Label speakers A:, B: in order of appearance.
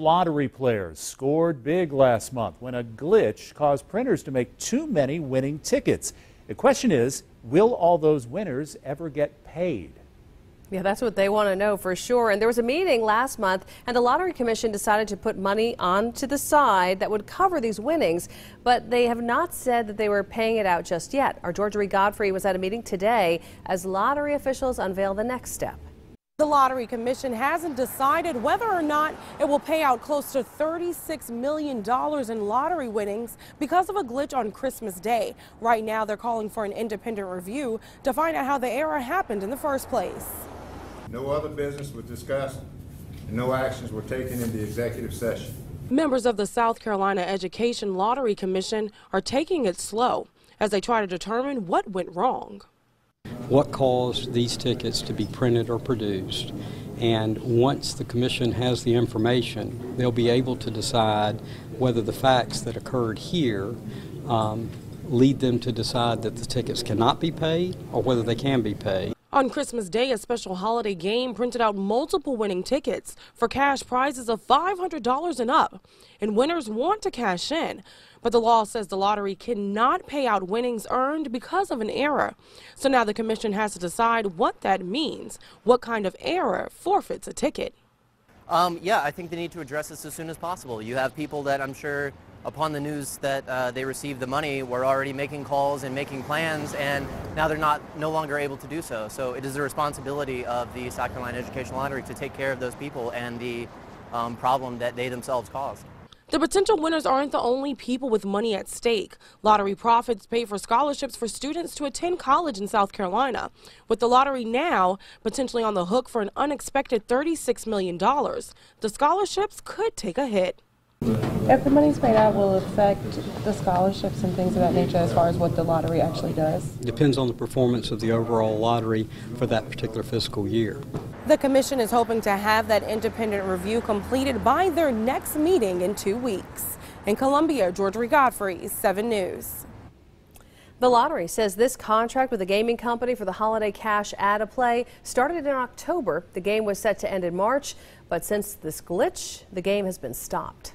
A: Lottery players scored big last month when a glitch caused printers to make too many winning tickets. The question is, will all those winners ever get paid?
B: Yeah, that's what they want to know for sure. And there was a meeting last month, and the Lottery Commission decided to put money onto the side that would cover these winnings. But they have not said that they were paying it out just yet. Our Georgia Godfrey was at a meeting today as lottery officials unveil the next step.
C: The Lottery Commission hasn't decided whether or not it will pay out close to $36 million in lottery winnings because of a glitch on Christmas Day. Right now, they're calling for an independent review to find out how the error happened in the first place.
D: No other business was discussed and no actions were taken in the executive session.
C: Members of the South Carolina Education Lottery Commission are taking it slow as they try to determine what went wrong.
E: What caused these tickets to be printed or produced, and once the commission has the information, they'll be able to decide whether the facts that occurred here lead them to decide that the tickets cannot be paid or whether they can be paid.
C: On Christmas Day, a special holiday game printed out multiple winning tickets for cash prizes of $500 and up, and winners want to cash in. But the law says the lottery cannot pay out winnings earned because of an error. So now the commission has to decide what that means. What kind of error forfeits a ticket?
F: Yeah, I think they need to address this as soon as possible. You have people that I'm sure upon the news that they received the money were already making calls and making plans, and now they're no longer able to do so. So it is the responsibility of the South Carolina Education Lottery to take care of those people and the problem that they themselves caused.
C: The potential winners aren't the only people with money at stake. Lottery profits pay for scholarships for students to attend college in South Carolina. With the lottery now potentially on the hook for an unexpected $36 million, the scholarships could take a hit.
G: If the money's paid out, will it affect the scholarships and things of that nature as far as what the lottery actually does?
E: Depends on the performance of the overall lottery for that particular fiscal year.
C: The commission is hoping to have that independent review completed by their next meeting in 2 weeks. In Columbia, Georgia Godfrey, 7 News.
B: The lottery says this contract with the gaming company for the holiday cash add-a-play started in October. The game was set to end in March, but since this glitch, the game has been stopped.